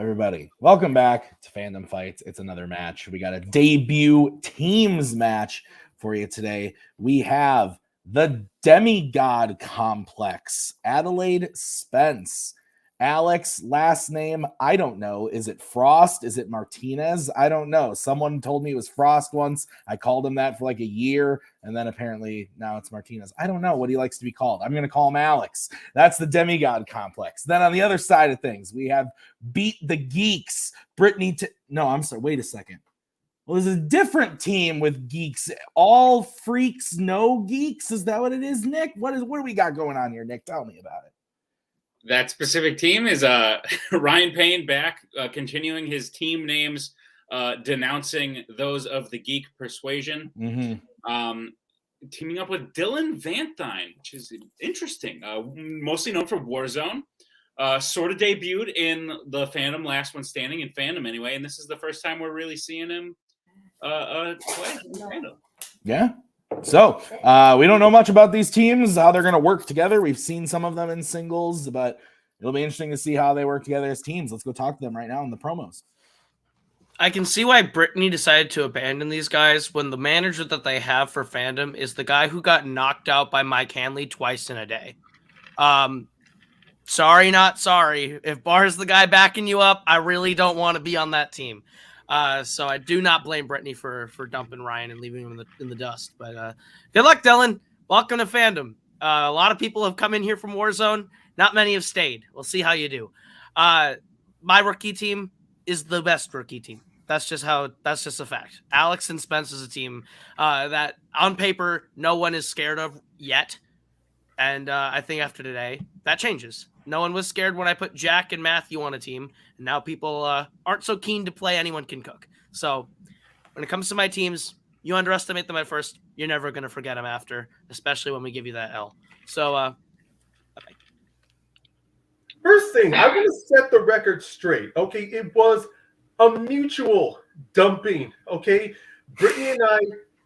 everybody? Welcome back to Fandom Fights. It's another match. We got a debut teams match for you today. We have the Demigod Complex, Adelaide Spence. Alex, last name, I don't know. Is it Frost? Is it Martinez? I don't know. Someone told me it was Frost once. I called him that for like a year, and then apparently now it's Martinez. I don't know what he likes to be called. I'm going to call him Alex. That's the Demigod Complex. Then on the other side of things, we have Beat the Geeks. I'm sorry. Wait a second. Well, there's a different team with Geeks. All freaks, no geeks. Is that what it is, Nick? What do we got going on here, Nick? Tell me about it. That specific team is Ryan Payne back, continuing his team names, denouncing those of the Geek Persuasion. Teaming up with Dylan Van Dyne, which is interesting. Mostly known for Warzone. Sort of debuted in the Fandom, last one standing in Fandom anyway, and this is the first time we're really seeing him play in Fandom. Yeah. So we don't know much about these teams, how they're going to work together. We've seen some of them in singles, but it'll be interesting to see how they work together as teams. Let's go talk to them right now in the promos. I can see why Brittany decided to abandon these guys when the manager that they have for Fandom is the guy who got knocked out by Mike Hanley twice in a day. Sorry, not sorry. If Bar's the guy backing you up, I really don't want to be on that team. So I do not blame Brittany for dumping Ryan and leaving him in the dust. But good luck, Dylan. Welcome to Fandom. A lot of people have come in here from Warzone. Not many have stayed. We'll see how you do. My rookie team is the best rookie team. That's just a fact. Alex and Spence is a team that on paper no one is scared of yet. And I think after today, that changes. No one was scared when I put Jack and Matthew on a team, and now people aren't so keen to play anyone can cook. So when it comes to my teams, you underestimate them at first, you're never going to forget them after, especially when we give you that L. So, bye-bye. First thing, I'm going to set the record straight, okay? It was a mutual dumping, okay? Brittany and I,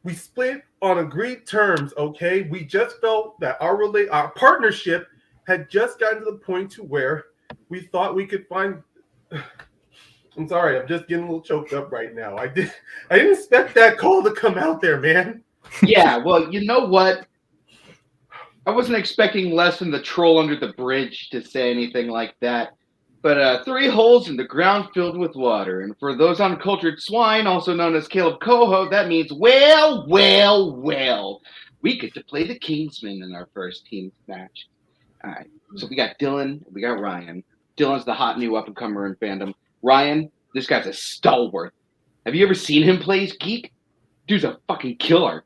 we split on agreed terms, okay? We just felt that our partnership had just gotten to the point to where we thought we could find. I'm sorry, I'm just getting a little choked up right now. I didn't expect that call to come out there, man. Yeah, well, you know what? I wasn't expecting less than the troll under the bridge to say anything like that. But 3 holes in the ground filled with water. And for those uncultured swine, also known as Kaleb Koho, that means, well, we get to play the Kingsman in our first team match. All right, so we got Dylan, we got Ryan. Dylan's the hot new up-and-comer in Fandom. Ryan, this guy's a stalwart. Have you ever seen him play his Geek? Dude's a fucking killer.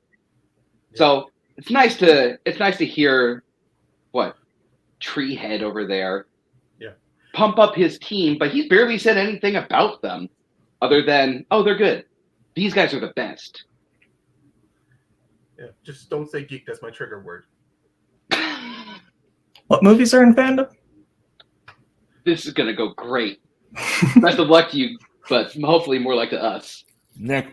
Yeah. So it's nice to hear what Treehead over there pump up his team, but he's barely said anything about them other than, oh, they're good. These guys are the best. Yeah, just don't say geek. That's my trigger word. What movies are in Fandom? This is going to go great. Best of luck to you, but hopefully more like to us. Nick,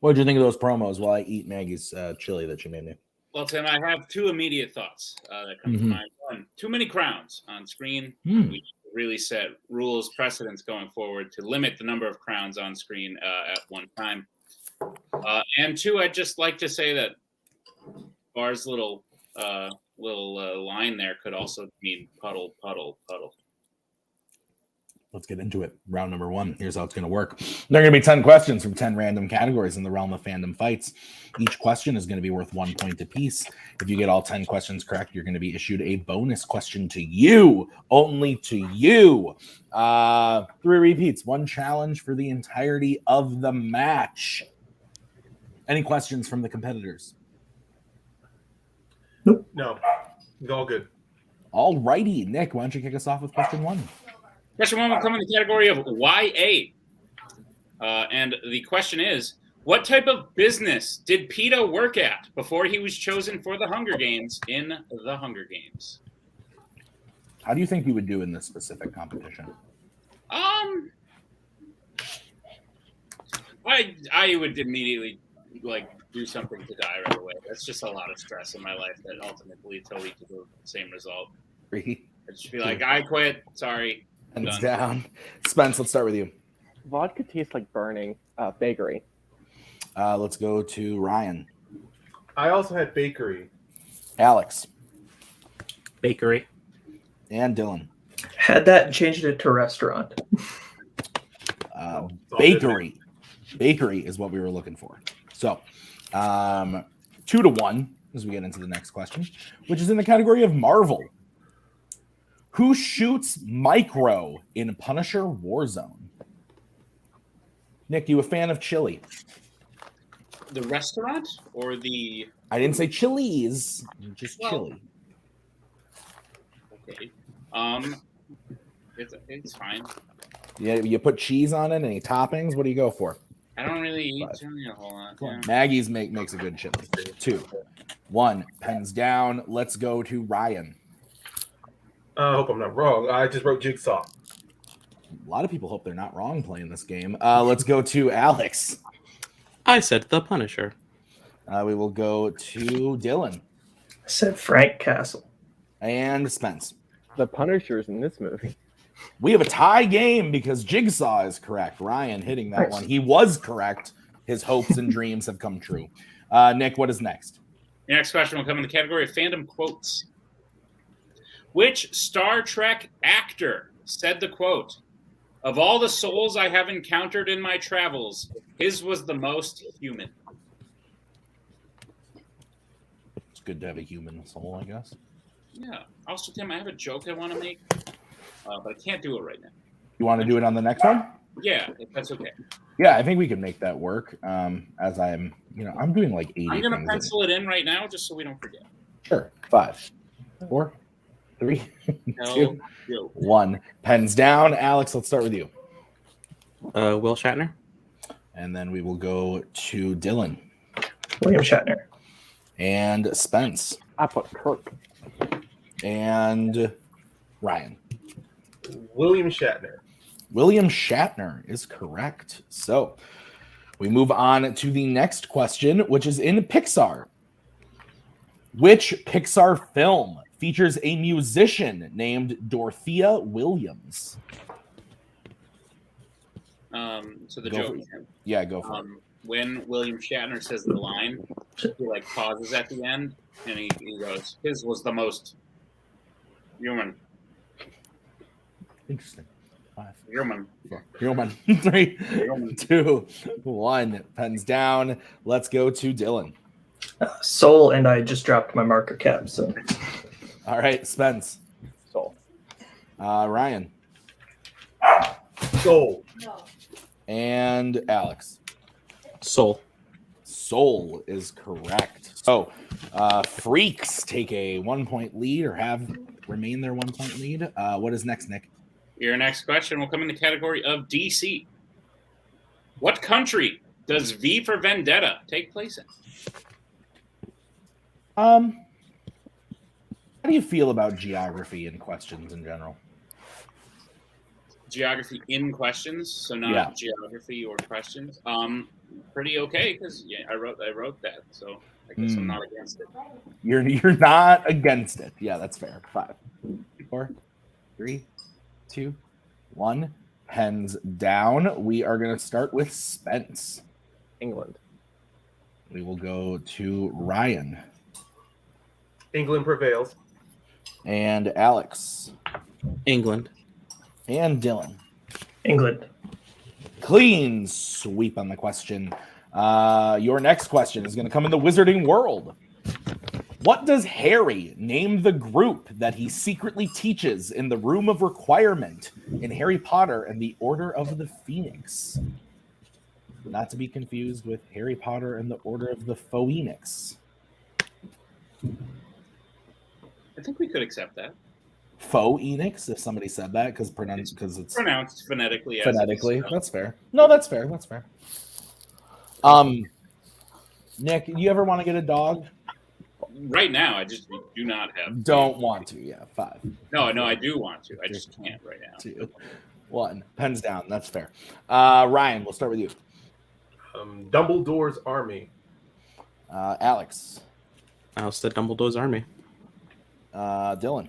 what did you think of those promos while I eat Maggie's chili that she made me? Well, Tim, I have 2 immediate thoughts that come to mind. One, too many crowns on screen. We really set rules, precedents going forward to limit the number of crowns on screen at one time. And 2, I'd just like to say that Bar's little line there could also mean puddle, puddle, puddle. Let's get into it. Round number 1. Here's how it's going to work. There are going to be 10 questions from 10 random categories in the realm of Fandom Fights. Each question is going to be worth 1 point apiece. If you get all 10 questions correct, you're going to be issued a bonus question to you, only to you. 3 repeats, 1 challenge for the entirety of the match. Any questions from the competitors? Nope. No, it's all good. All righty. Nick, why don't you kick us off with question 1? Question 1 will come in the category of YA. And the question is, what type of business did PETA work at before he was chosen for the Hunger Games in the Hunger Games? How do you think you would do in this specific competition? I would immediately do something to die right away. That's just a lot of stress in my life that ultimately leads to the same result. I'd just be like, I quit. Sorry. Pens Done. down. Spence, let's start with you. Vodka tastes like burning. Bakery. Let's go to Ryan. I also had bakery. Alex. Bakery. And Dylan. Had that and changed it to restaurant. Bakery. Bakery is what we were looking for. So, 2-1 as we get into the next question, which is in the category of Marvel. Who shoots Micro in Punisher Warzone? Nick, you a fan of chili? The restaurant or the? I didn't say chilies, just chili. Okay. It's fine. Yeah, you put cheese on it, any toppings? What do you go for? I don't really eat chili a whole lot. Yeah. Maggie's makes a good chili. 2-1. Pens down. Let's go to Ryan. I hope I'm not wrong. I just wrote Jigsaw. A lot of people hope they're not wrong playing this game. Let's go to Alex. I said the Punisher. We will go to Dylan I said Frank Castle. and Spence. The Punisher's in this movie. We have a tie game because Jigsaw is correct. Ryan hitting that one. He was correct. His hopes and dreams have come true. Nick, what is next? Your next question will come in the category of fandom quotes. Which Star Trek actor said the quote, "Of all the souls I have encountered in my travels, his was the most human"? It's good to have a human soul, I guess. Yeah. Also, Tim, I have a joke I want to make, but I can't do it right now. You want to do it on the next one? Yeah, if that's okay. Yeah, I think we can make that work. As I'm doing like 80 I'm going to things pencil it in right now just so we don't forget. Sure. 5, 4, 3, No 2, joke. 1. Pens down. Alex, let's start with you. Will Shatner. And then we will go to Dylan William Shatner. and Spence I put Kirk. and Ryan. William Shatner. William Shatner is correct. So we move on to the next question, which is in Pixar. Which Pixar film features a musician named Dorothea Williams? So the Go joke. for it. Yeah, go for it. When William Shatner says the line, he like pauses at the end and he goes, "His was the most human." Interesting. 5, Human. 4, human. 3, 2, 1. Pens down. Let's go to Dylan. Soul, and I just dropped my marker cap. So All right, Spence. Soul. Ryan. Soul. And Alex. Soul. Soul is correct. So, Freaks take a 1-point lead or have remained their 1-point lead. What is next, Nick? Your next question will come in the category of DC. What country does V for Vendetta take place in? How do you feel about geography and questions in general? Geography in questions, so not geography or questions. Pretty okay because I wrote that, so I guess I'm not against it. You're not against it. Yeah, that's fair. 5, 4, 3, 2, 1. Pens down. We are going to start with Spence. England. We will go to Ryan England prevails. and Alex England. and Dylan. England. Clean sweep on the question. Your next question is going to come in the wizarding world. What does Harry name the group that he secretly teaches in the Room of Requirement in Harry Potter and the Order of the Phoenix? Not to be confused with Harry Potter and the Order of the Phoenix. I think we could accept that. Phoenix, if somebody said that, because it's Pronounced phonetically. phonetically. That's fair. No, that's fair. That's fair. Nick, you ever want to get a dog? Right now, I just do not have. Don't want to. Yeah, 5, No, I do want to. I just can't right now. 2, 1. Pens down. That's fair. Ryan, we'll start with you. Dumbledore's army. Alex. I said Dumbledore's army. Dylan.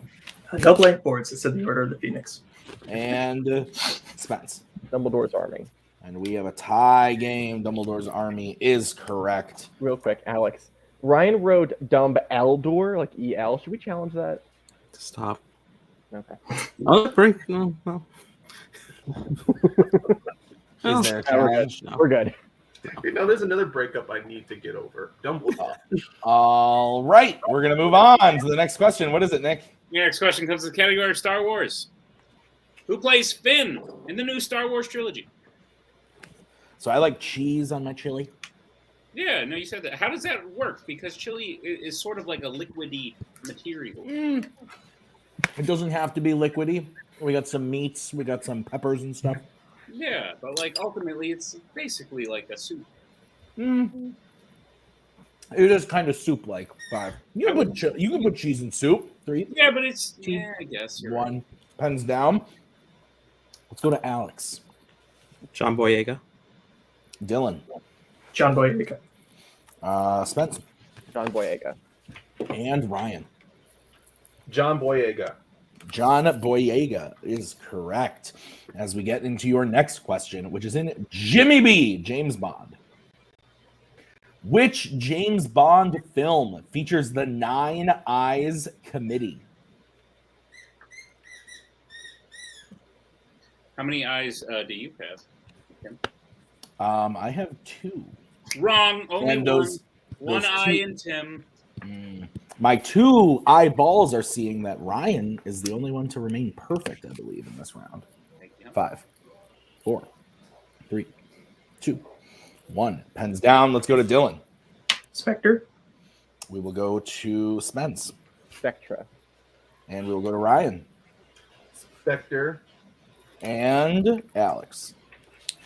No blank boards. It said the Order of the Phoenix. And Spence. Dumbledore's Army. And we have a tie game. Dumbledore's Army is correct. Real quick, Alex. Ryan wrote Dumb Eldor, like EL. Should we challenge that? Stop. Okay. Oh, bring no. Is there a We're good. challenge? No. We're good. Now there's another breakup I need to get over. Dumbledore. All right. We're going to move on to the next question. What is it, Nick? Your next question comes to the category of Star Wars. Who plays Finn in the new Star Wars trilogy? So I like cheese on my chili. Yeah, no, you said that. How does that work? Because chili is sort of like a liquidy material. It doesn't have to be liquidy. We got some meats. We got some peppers and stuff. Yeah, but like ultimately, it's basically like a soup. It is kind of soup-like. 5. You can put cheese in soup. 3. Yeah, but it's I guess you're 1. Pens down. Let's go to Alex. John Boyega. Dylan. John Boyega. Spence. John Boyega. And Ryan. John Boyega. John Boyega is correct. As we get into your next question, which is in Jimmy B, James Bond. Which James Bond film features the 9 Eyes Committee? How many eyes do you have? I have 2. Wrong. Only And one. those One eye 2 in Tim. My 2 eyeballs are seeing that Ryan is the only one to remain perfect, I believe, in this round. 5, 4, 3, 2, 1. Pens down. Let's go to Dylan. Spectre. We will go to Spence. Spectra. And we will go to Ryan. Spectre. And Alex.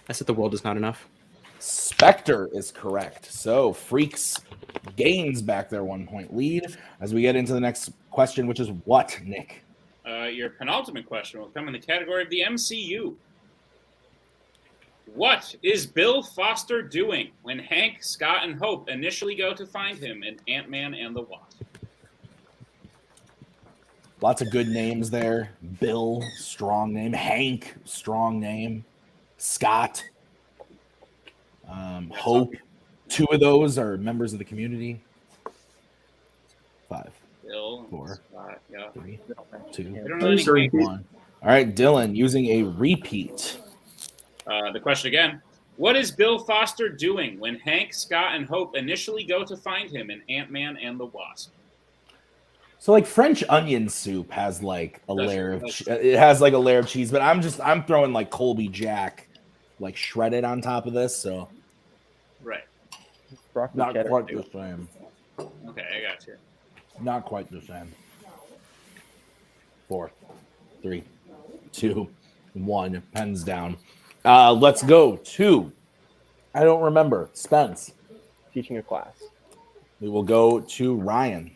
I said the world is not enough. Spectre is correct. So Freaks gains back their 1-point lead as we get into the next question, which is what, Nick? Your penultimate question will come in the category of the MCU. What is Bill Foster doing when Hank, Scott, and Hope initially go to find him in Ant-Man and the Wasp? Lots of good names there. Bill, strong name. Hank, strong name. Scott. Hope. 2 of those are members of the community. 5, Bill, 4, Scott, yeah. 3, 2, I don't know any Sorry. Hank. 1. All right, Dylan, using a repeat. The question again. What is Bill Foster doing when Hank, Scott, and Hope initially go to find him in Ant-Man and the Wasp? So like French onion soup has like a layer of it has like a layer of cheese, but I'm throwing like Colby Jack like shredded on top of this, so Right. Broccoli not cheddar quite soup. the same. Okay, I got you. Not quite the same. 4, 3, 2, 1. Pens down. Let's go to I don't remember. Spence. Teaching a class. We will go to Ryan.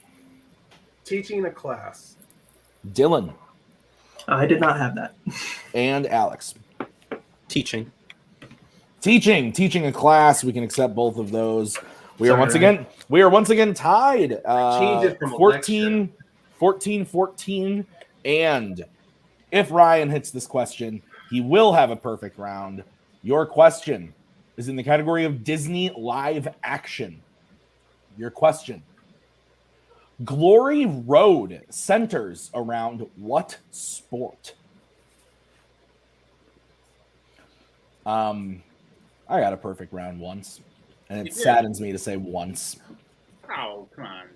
Teaching a class. Dylan. I did not have that. And Alex. Teaching. Teaching a class. We can accept both of those. We are Sorry, once again tied. Change it from a 14. And if Ryan hits this question, he will have a perfect round. Your question is in the category of Disney live action. Your question. Glory Road centers around what sport? I got a perfect round once, and it saddens me to say once. Oh, come on.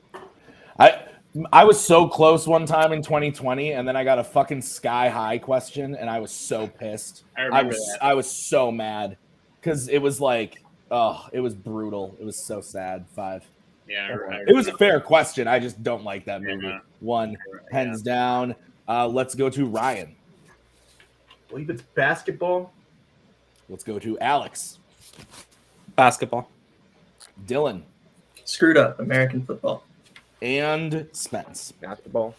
I was so close one time in 2020, and then I got a fucking sky high question, and I was so pissed. I remember that. I was so mad because it was like, oh, it was brutal. It was so sad. 5. Yeah, It was a fair question. I just don't like that movie. Yeah. 1, pens down. Let's go to Ryan. I believe it's basketball. Let's go to Alex. Basketball. Dylan. Screwed up. American football. And Spence. Basketball.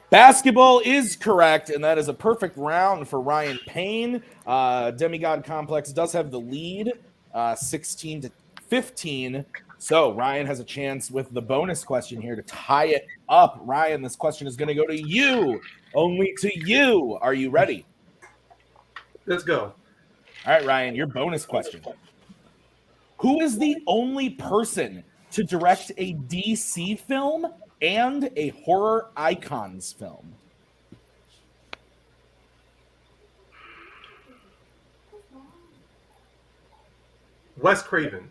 Basketball is correct, and that is a perfect round for Ryan Payne. Demigod Complex does have the lead, 16-15. So Ryan has a chance with the bonus question here to tie it up. Ryan, this question is going to go to you, only to you. Are you ready? Let's go. All right, Ryan, your bonus question. Who is the only person to direct a DC film and a horror icons film? Wes Craven.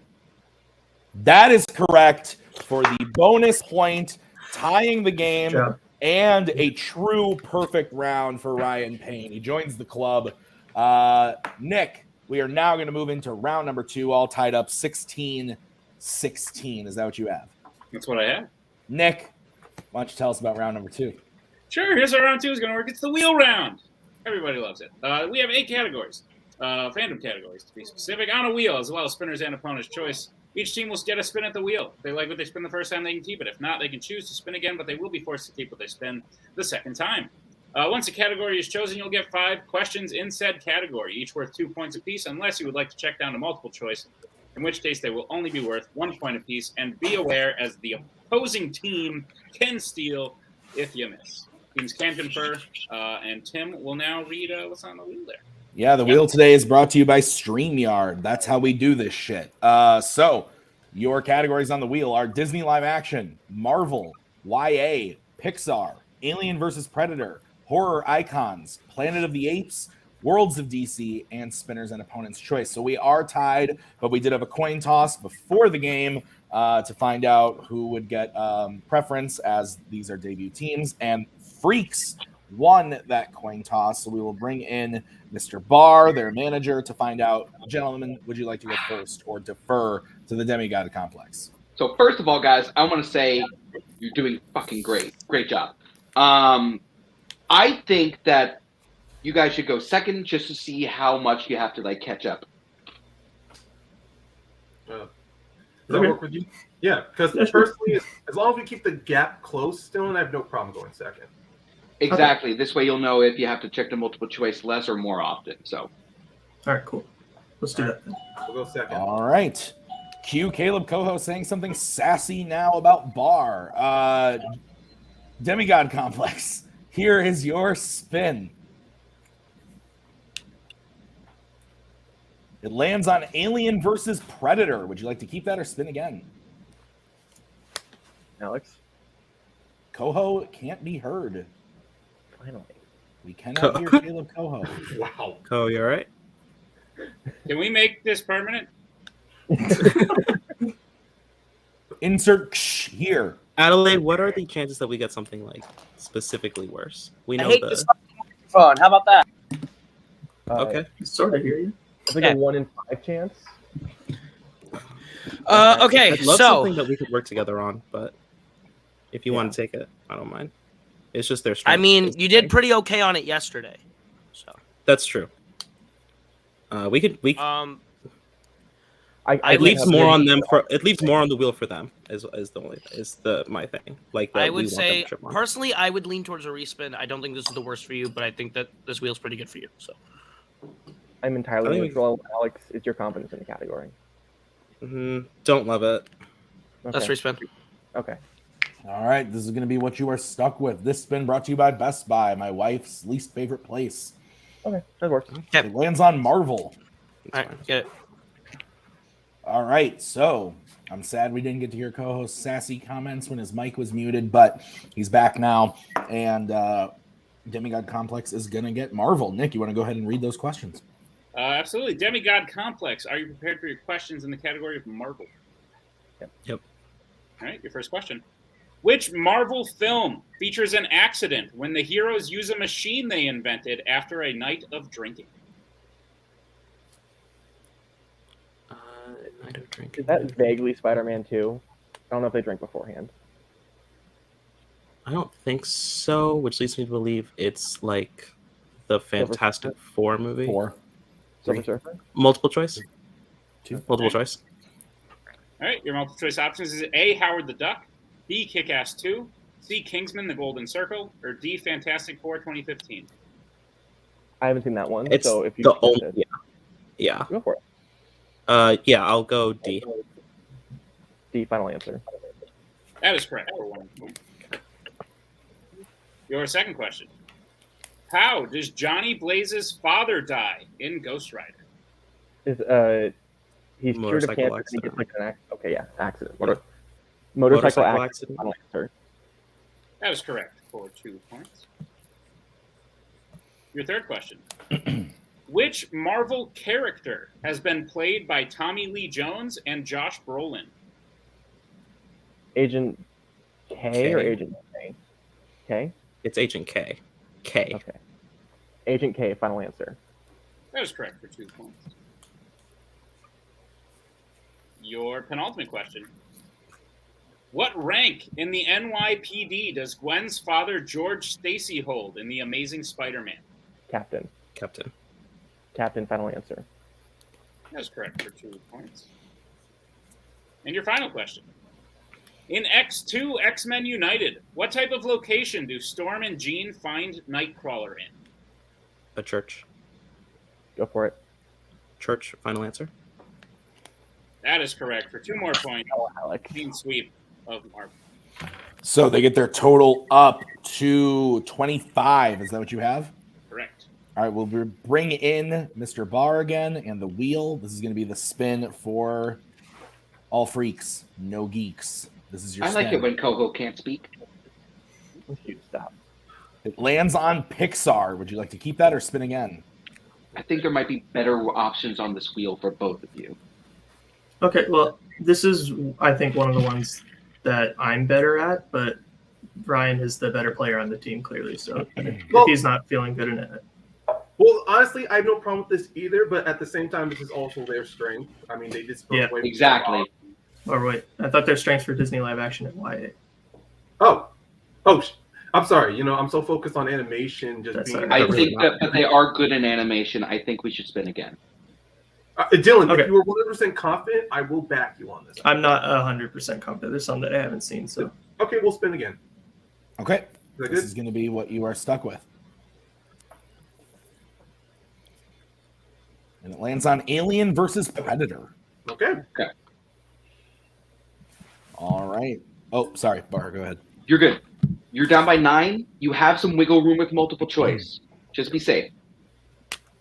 That is correct for the bonus point, tying the game, Good job. and a true perfect round for Ryan Payne. He joins the club. Nick, we are now going to move into round number 2, all tied up 16-16. Is that what you have? That's what I have. Nick, why don't you tell us about round number 2? Sure, here's how round 2 is going to work. It's the wheel round. Everybody loves it. We have 8 categories, fandom categories to be specific, on a wheel, as well as spinners and opponent's choice. Each team will get a spin at the wheel. If they like what they spin the first time, they can keep it. If not, they can choose to spin again, but they will be forced to keep what they spin the second time. Once a category is chosen, you'll get 5 questions in said category, each worth 2 points apiece, unless you would like to check down to multiple choice, in which case they will only be worth 1 point apiece. And be aware, as the opposing team can steal if you miss. Teams can confer, and Tim will now read what's on the wheel there. Yeah, the wheel today is brought to you by StreamYard. That's how we do this shit. So your categories on the wheel are Disney live action, Marvel, YA, Pixar, Alien vs. Predator, horror icons, Planet of the Apes, Worlds of DC, and spinners and opponent's choice. So we are tied, but we did have a coin toss before the game to find out who would get preference, as these are debut teams. And Freaks won that coin toss, so we will bring in Mr. Barr, their manager, to find out. Gentlemen, would you like to go first or defer to the Demigod Complex? So first of all, guys, I want to say you're doing fucking great. Great job. I think that you guys should go second just to see how much you have to like catch up. Does that work with you? Yeah, because personally, as long as we keep the gap close still, and I have no problem going second. Exactly. Okay. This way you'll know if you have to check the multiple choice less or more often. So. All right, cool. Let's do that then. We'll go second. All right. Cue Kaleb Koho saying something sassy now about Barr. Demigod Complex. Here is your spin. It lands on Alien versus Predator. Would you like to keep that or spin again? Alex? Koho can't be heard. Finally. We cannot hear Kaleb Koho. Wow. Ko, you all right? Can we make this permanent? Insert ksh here. Adelaide, what are the chances that we get something like specifically worse? We know I hate the this microphone. How about that? okay. Sort of hear you. It's like a 1 in 5 chance. Okay, I'd love so something that we could work together on, but if you want to take it, I don't mind. It's just their strength. I mean, you did pretty okay on it yesterday. So That's true. We it leaves more on them for it leaves more on the wheel for them is my thing. Like I we would want them say to trip on. personally, I would lean towards a respin. I don't think this is the worst for you, but I think that this wheel's pretty good for you. So I'm I entirely think- neutral. Alex, it's your confidence in the category. Don't love it. that's respin. Okay. All right, this is going to be what you are stuck with. This spin brought to you by Best Buy, my wife's least favorite place. Okay, that works. It lands on Marvel. All right, get it. All right, so I'm sad we didn't get to hear Koho's sassy comments when his mic was muted, but he's back now, and Demigod Complex is going to get Marvel. Nick, you want to go ahead and read those questions? Absolutely. Demigod Complex. Are you prepared for your questions in the category of Marvel? Yep. All right, your first question. Which Marvel film features an accident when the heroes use a machine they invented after a night of drinking? Night of drinking. Is that vaguely Spider-Man 2? I don't know if they drank beforehand. I don't think so, which leads me to believe it's like the Fantastic Four movie. 4. Silver Surfer? Multiple choice? 2. Multiple choice. All right, your multiple choice options is A, Howard the Duck, B, Kick-Ass 2, C, Kingsman, The Golden Circle, or D, Fantastic Four 2015. I haven't seen that one, It's so if you the only yeah. go for it. Yeah, I'll go D. D, final answer. That is correct for 1 point. Your second question. How does Johnny Blaze's father die in Ghost Rider? He's cured of Motorcycle cancer and he accident. gets like an accident. Okay, yeah, accident. Motorcycle accident. Final answer. That is correct for 2 points. Your third question. Which Marvel character has been played by Tommy Lee Jones and Josh Brolin? Agent K or Agent K? K? It's Agent K. K. Okay. Agent K, final answer. That is correct for 2 points. Your penultimate question. What rank in the NYPD does Gwen's father, George Stacy, hold in The Amazing Spider-Man? Captain. Captain, final answer. That is correct for 2 points. And your final question. In X2 X-Men United, what type of location do Storm and Jean find Nightcrawler in? A church. Go for it. Church, final answer. That is correct for 2 more points. Oh, Alec. Clean sweep of Marvel. So they get their total up to 25. Is that what you have? Correct. All right, we'll bring in Mr. Barr again and the wheel. This is going to be the spin for all freaks, no geeks. This is your I like spin. it when Koho can't speak. You stop. It lands on Pixar. Would you like to keep that or spin again? I think there might be better options on this wheel for both of you. Okay, well, this is, I think, one of the ones that I'm better at, but Ryan is the better player on the team, clearly. So if he's not feeling good in it. Well, honestly, I have no problem with this either, but at the same time, this is also their strength. I mean, they just Yeah, exactly. Or wait, I thought their strengths for Disney live action and YA. Oh, I'm sorry. I'm so focused on animation. Just That's being. all right. I think that they are good in animation. I think we should spin again. Dylan, Okay. if you were 100% confident, I will back you on this. I'm not 100% confident. There's some that I haven't seen, so Okay, we'll spin again. Okay. Is that This good? is going to be what you are stuck with. And it lands on Alien versus Predator. Okay. All right. Oh, sorry, Bar, go ahead. You're good. You're down by 9. You have some wiggle room with multiple choice. Just be safe.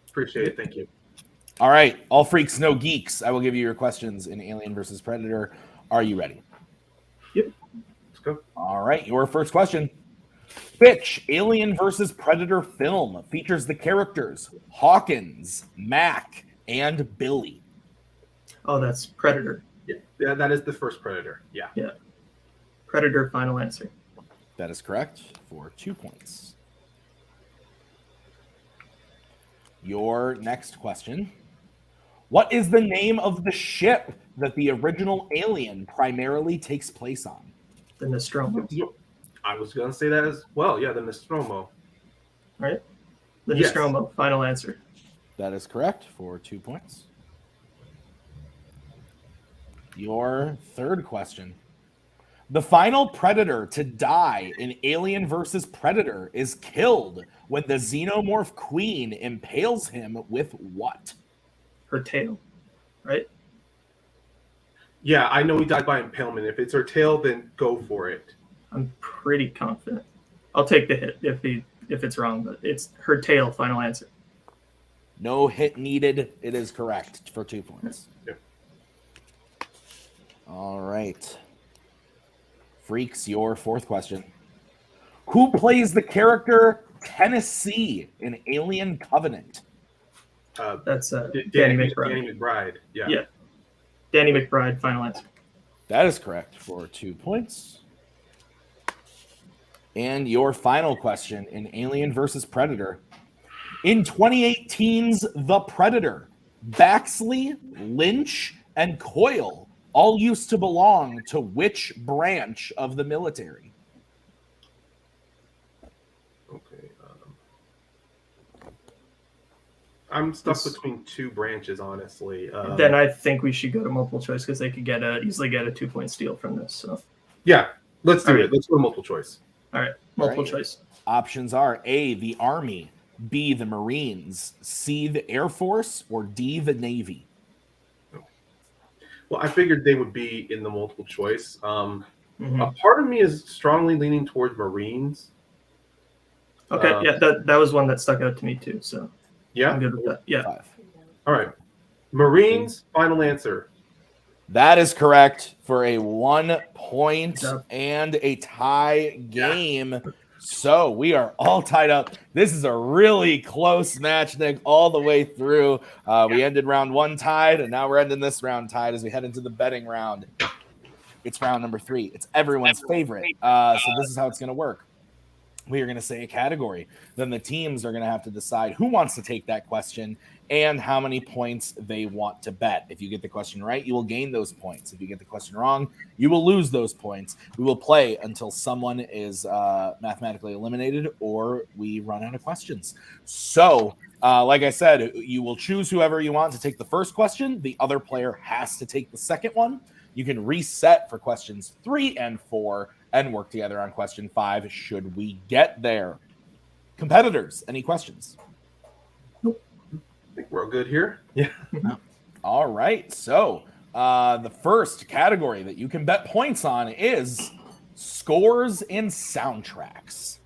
Appreciate it. Thank you. All right. All freaks, no geeks. I will give you your questions in Alien versus Predator. Are you ready? Yep. Let's go. All right. Your first question. Which Alien versus Predator film features the characters Hawkins, Mac, and Billy? oh, that's Predator. Yeah, that is the first Predator. Yeah. Predator, final answer. That is correct for 2 points. Your next question. What is the name of the ship that the original Alien primarily takes place on? The Nostromo, I was going to say that as well. Yeah, the Nostromo. right? The Yes. Nostromo, final answer. That is correct for 2 points. Your third question. The final Predator to die in Alien versus Predator is killed when the Xenomorph Queen impales him with what? Her tail, right? Yeah, I know he died by impalement. If it's her tail, then go for it. I'm pretty confident. I'll take the hit if it's wrong, but it's her tail, final answer. No hit needed. It is correct for 2 points. Yep. All right. Freaks, your fourth question. Who plays the character Tennessee in Alien Covenant? That's Danny Danny McBride. Danny McBride. Yeah. Yeah. Danny McBride, final answer. That is correct for 2 points. And your final question in Alien versus Predator. In 2018's The Predator, Baxley, Lynch, and Coyle all used to belong to which branch of the military? Okay. I'm stuck between two branches, honestly. Then I think we should go to multiple choice because they could easily get a 2-point steal from this. So, Yeah, let's do All it. right. Let's go to multiple choice. all right, multiple Right. choice. Options are A, the Army, B, the Marines, C, the Air Force, or D, the Navy. Well, I figured they would be in the multiple choice. Mhm. A part of me is strongly leaning towards Marines. Okay, yeah, that was one that stuck out to me too. So Yeah. I'm good with that. Yeah. 5. All right. Marines. Final answer. That is correct for a 1 point Yep. and a tie game. So we are all tied up. This is a really close match, Nick, all the way through. We ended round 1 tied, and now we're ending this round tied as we head into the betting round. It's round number 3. It's everyone's favorite. So this is how it's going to work. We are going to say a category. Then the teams are going to have to decide who wants to take that question and how many points they want to bet. If you get the question right, you will gain those points. If you get the question wrong, you will lose those points. We will play until someone is mathematically eliminated or we run out of questions. So, like I said, you will choose whoever you want to take the first question. The other player has to take the second one. You can reset for questions 3 and 4 and work together on question 5 should we get there. Competitors, any questions? I think we're all good here. Yeah. All right. So the first category that you can bet points on is scores and soundtracks.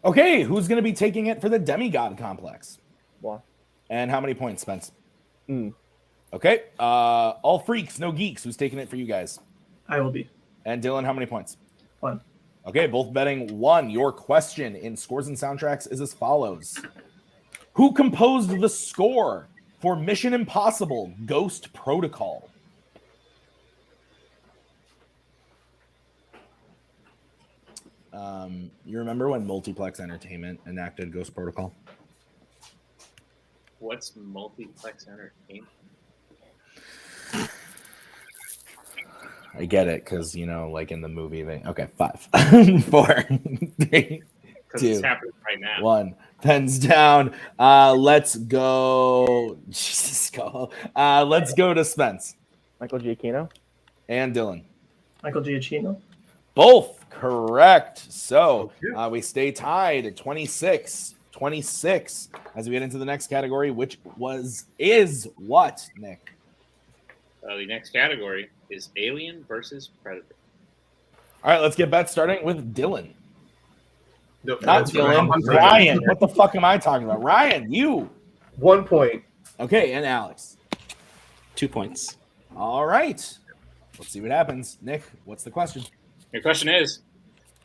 Okay, who's going to be taking it for the Demigod complex? What? And how many points, Spence? Mm. Okay. All freaks, no geeks. Who's taking it for you guys? I will be. And Dylan, how many points? 1. Okay, both betting 1. Your question in scores and soundtracks is as follows. Who composed the score for Mission Impossible Ghost Protocol? You remember when Multiplex Entertainment enacted Ghost Protocol? What's Multiplex Entertainment? I get it, because, you know, like in the movie, they... Okay, 5, 4, 3, Because 2, it's happening right now. 1. Pens down. Let's go. Jesus, go. Let's go to Spence. Michael Giacchino. And Dylan. Michael Giacchino. Both correct. So we stay tied at 26 as we get into the next category, which is what, Nick? The next category is Alien versus Predator. All right, let's get bets starting with Dylan. No, Not Dylan, Ryan. What the fuck am I talking about? Ryan, you. 1 point. Okay, and Alex. 2 points. All right. Let's see what happens. Nick, what's the question? Your question is,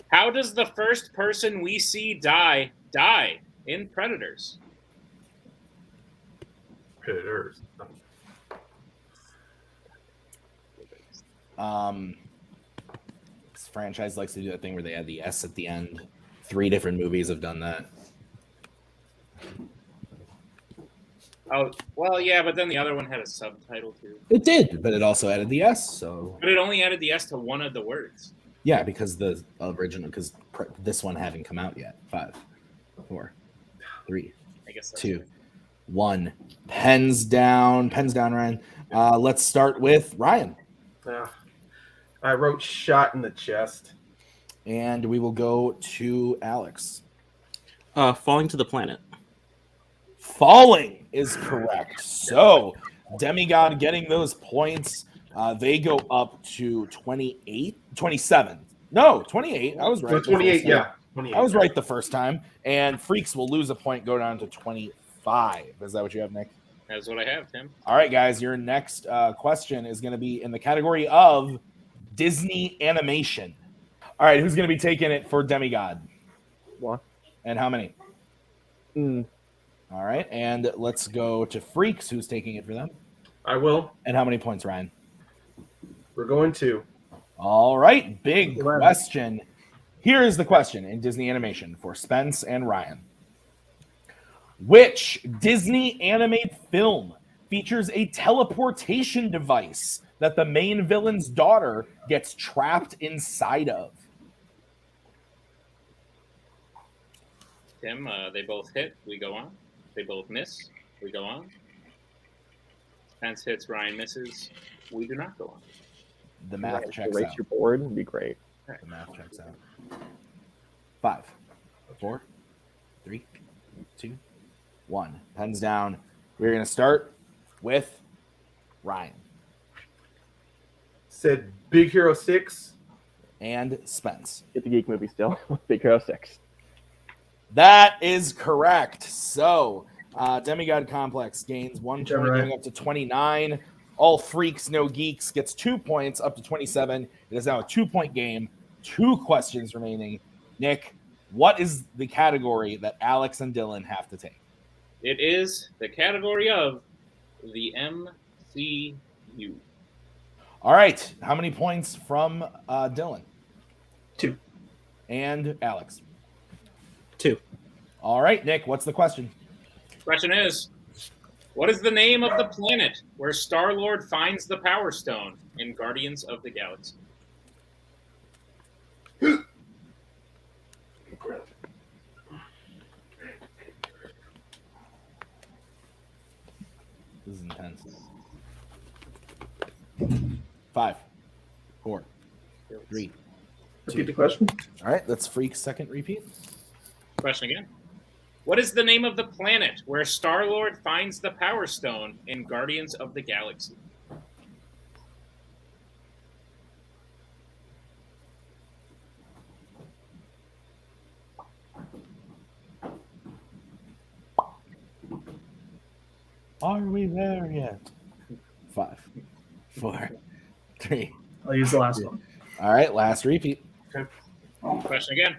how does the first person we see die in Predators? Predators. This franchise likes to do that thing where they add the S at the end. 3 different movies have done that. Oh, well, yeah, but then the other one had a subtitle too. It did, but it also added the S, so... But it only added the S to one of the words. Yeah, because the original, because this one hadn't come out yet. 5, 4, 3, I guess that's 2, right. 1. Pens down, Ryan. Let's start with Ryan. I wrote shot in the chest. And we will go to Alex. Falling to the planet. Falling is correct. So Demigod getting those points. They go up to 27. No, 28. I was right. 28, yeah. 28. I was right the first time. And Freaks will lose a point, go down to 25. Is that what you have, Nick? That's what I have, Tim. All right, guys. Your next question is going to be in the category of Disney animation. All right, who's going to be taking it for Demigod? What? And how many? Mm. All right, and let's go to Freaks. Who's taking it for them? I will. And how many points, Ryan? We're going to. All right, big 11. question. Here is the question in Disney animation for Spence and Ryan. Which Disney animated film features a teleportation device that the main villain's daughter gets trapped inside of? Tim, they both hit. We go on. They both miss. We go on. Spence hits. Ryan misses. We do not go on. The math checks Erase out. your board would be great. The math checks out. 5, 4, 3, 2, 1. Pens down. We're going to start with Ryan. said Big Hero 6. And Spence. It's a geek movie still. Big Hero 6. That is correct. So, Demigod Complex gains 1 Good job, point, Ryan. going up to 29. All Freaks, No Geeks gets 2 points, up to 27. It is now a 2-point game. 2 questions remaining. Nick, what is the category that Alex and Dylan have to take? It is the category of the MCU. All right. How many points from Dylan? 2. And Alex? 2. All right, Nick, what's the question? Question is, what is the name of the planet where Star-Lord finds the Power Stone in Guardians of the Galaxy? This is intense. 5, 4, 3. Repeat the question. All right, let's Freak's second repeat. Question again. What is the name of the planet where Star-Lord finds the Power Stone in Guardians of the Galaxy? Are we there yet? 5, 4, 3. I'll use the last one. All right, last repeat. Question again.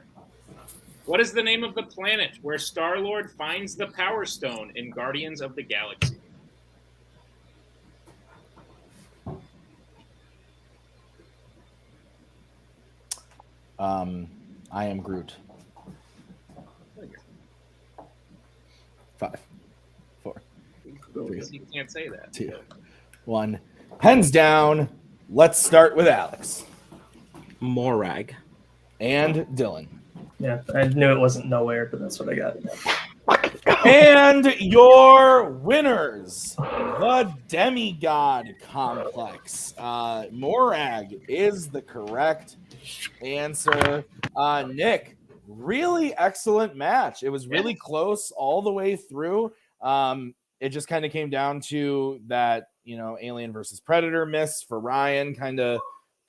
What is the name of the planet where Star-Lord finds the Power Stone in Guardians of the Galaxy? I am Groot. 5, 4, You can't say that. 2, 1. Pens down. Let's start with Alex Morag. and Dylan. Yeah, I knew it wasn't nowhere, but that's what I got. And your winners, the Demigod Complex. Morag is the correct answer. Nick, really excellent match. It was really close all the way through. It just kind of came down to that, Alien versus Predator miss for Ryan, kind of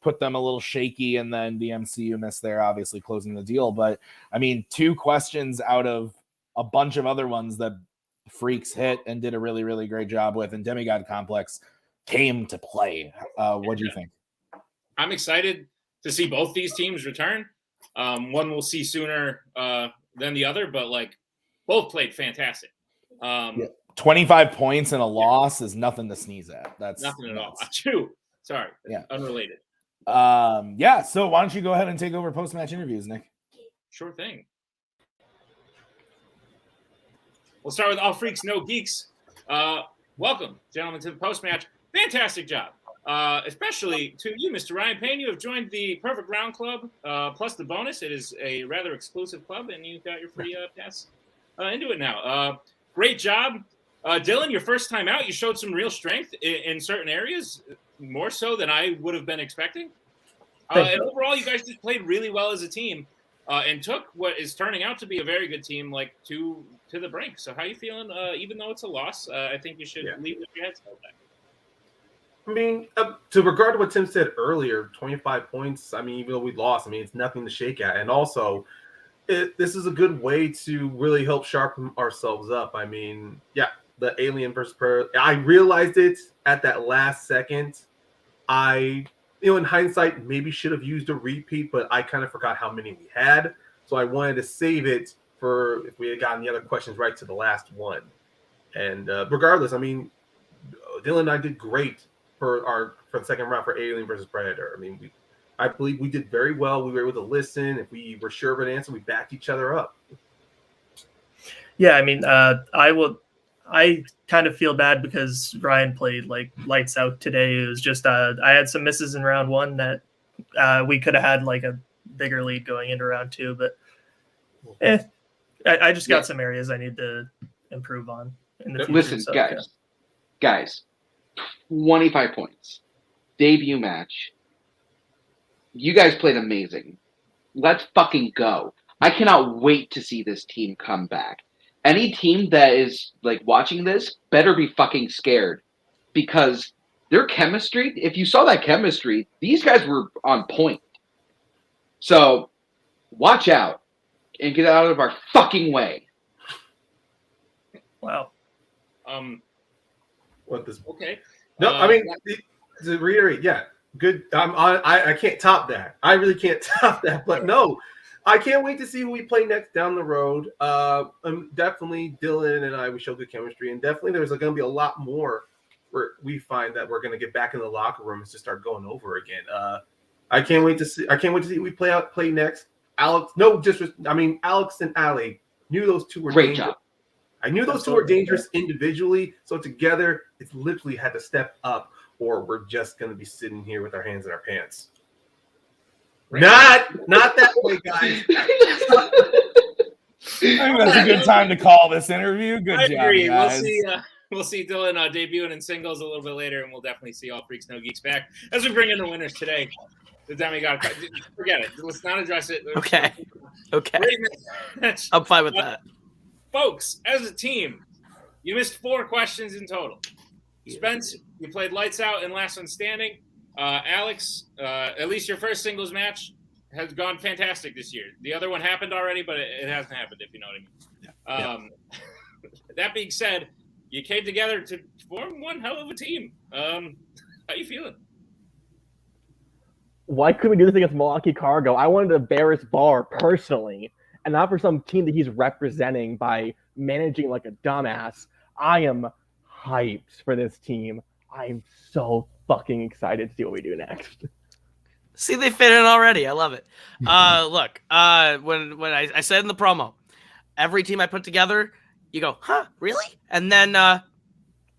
put them a little shaky, and then the MCU miss there, obviously closing the deal. But I mean, 2 questions out of a bunch of other ones that Freaks hit and did a really, really great job with, and Demigod Complex came to play. What do you think? I'm excited to see both these teams return. One we'll see sooner than the other, but both played fantastic. 25 points and a loss is nothing to sneeze at. That's nothing at all. 2. Sorry. Yeah. Unrelated. So why don't you go ahead and take over post-match interviews, Nick? Sure thing. We'll start with All Freaks, No Geeks. Welcome, gentlemen, to the post-match. Fantastic job. Especially to you, Mr. Ryan Payne. You have joined the Perfect Round Club, plus the bonus. It is a rather exclusive club, and you got your free pass into it now. Great job. Dylan, your first time out, you showed some real strength in certain areas, more so than I would have been expecting. And overall, you guys just played really well as a team and took what is turning out to be a very good team to the brink. So how you feeling? Even though it's a loss, I think you should leave with your heads held back. I mean, to regard to what Tim said earlier, 25 points, I mean, even though we lost, it's nothing to shake at. And also, this is a good way to really help sharpen ourselves up. I mean, the Alien versus Predator. I realized it at that last second. In hindsight, maybe should have used a repeat, but I kind of forgot how many we had. So I wanted to save it for if we had gotten the other questions right to the last one. And regardless, Dylan and I did great for the second round for Alien versus Predator. I believe we did very well. We were able to listen. If we were sure of an answer, we backed each other up. Yeah, I kind of feel bad because Ryan played lights out today. It was just I had some misses in round 1 that we could have had a bigger lead going into round 2, but I just got some areas I need to improve on in the future. Listen, guys, 25 points, debut match. You guys played amazing. Let's fucking go. I cannot wait to see this team come back. Any team that is watching this better be fucking scared, because their chemistry, if you saw that chemistry, these guys were on point. So watch out and get out of our fucking way. Wow. What this? Okay. No, I mean, to reiterate, yeah, good. I can't top that. I really can't top that. But no, I can't wait to see who we play next down the road. Definitely Dylan and I, we show good chemistry, and definitely there's going to be a lot more where we find that we're going to get back in the locker room and just start going over again. I can't wait to see who we play next. Alex, Alex and Ali knew those two were Great dangerous. job. I knew those two were dangerous individually, so together it's literally had to step up, or we're just going to be sitting here with our hands in our pants. Not that way, guys. I think that's a good time to call this interview. Good I job, agree. guys. We'll see Dylan debuting in singles a little bit later, and we'll definitely see All Freaks No Geeks back as we bring in the winners today. The Demigod. Forget it. Let's not address it. Okay. Great match. I'm fine with that. Folks, as a team, you missed 4 questions in total. Spence, you played lights out and last one standing. Alex, at least your first singles match has gone fantastic this year. The other one happened already, but it hasn't happened, if you know what I mean. That being said, you came together to form one hell of a team. How you feeling? Why couldn't we do this against Milwaukee Cargo? I wanted to bear his bar personally, and not for some team that he's representing by managing like a dumbass. I am hyped for this team. I'm so fucking excited to see what we do next. See, they fit in already. I love it. Look, when I said in the promo, every team I put together, you go, huh, really? And then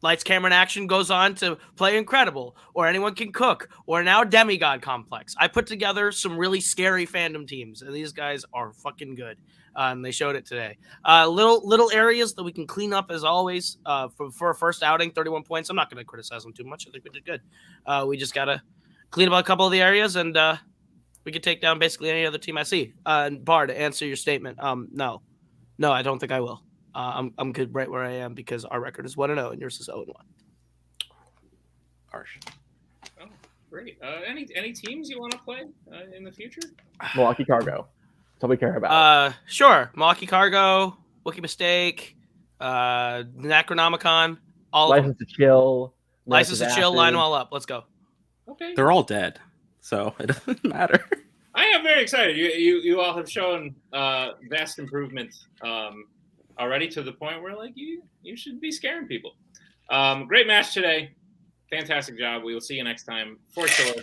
Lights, Camera, and Action goes on to play Incredible, or Anyone Can Cook, or now Demigod Complex. I put together some really scary fandom teams, and these guys are fucking good. And they showed it today. Little areas that we can clean up as always. For a first outing, 31 points. I'm not going to criticize them too much. I think we did good. We just got to clean up a couple of the areas, and we could take down basically any other team I see. And Bar, to answer your statement, no, I don't think I will. I'm good right where I am because our record is 1-0 and yours is 0-1. Harsh. Oh, great. Any teams you want to play in the future? Milwaukee Cargo. That's all we care about. Sure. Milwaukee Cargo, Wookie Mistake, Necronomicon, all License to Chill. License to Chill, line them all up. Let's go. Okay. They're all dead, so it doesn't matter. I am very excited. You all have shown vast improvement already to the point where like you should be scaring people. Great match today. Fantastic job. We will see you next time for sure.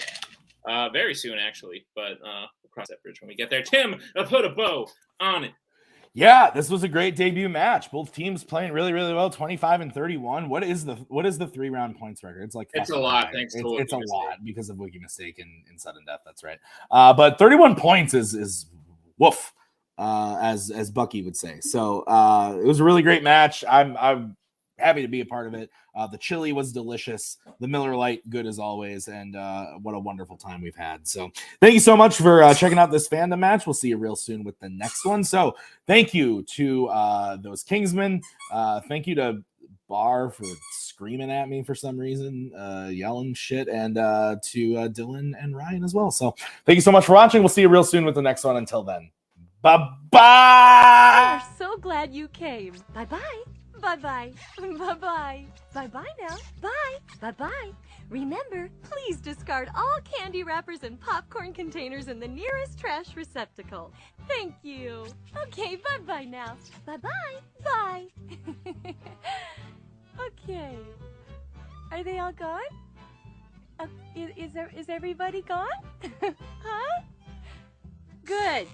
Very soon actually, but we'll cross that bridge when we get there. Tim, put a bow on it. Yeah, this was a great debut match. Both teams playing really, really well. 25-31. What is the 3-round points record? It's like it's a lot. Thanks to it's a lot because of Wiki Mistake and sudden death. That's right. But 31 points is woof, as Bucky would say. So it was a really great match. I'm happy to be a part of it. The chili was delicious. The Miller Lite, good as always. And what a wonderful time we've had. So thank you so much for checking out this fandom match. We'll see you real soon with the next one. So thank you to those Kingsmen. Thank you to Bar for screaming at me for some reason, yelling shit, and to Dylan and Ryan as well. So thank you so much for watching. We'll see you real soon with the next one. Until then, bye-bye. We're so glad you came. Bye-bye. Bye-bye. Bye-bye. Bye-bye now. Bye. Bye-bye. Remember, please discard all candy wrappers and popcorn containers in the nearest trash receptacle. Thank you. Okay, bye-bye now. Bye-bye. Bye. Okay. Are they all gone? Is everybody gone? Huh? Good.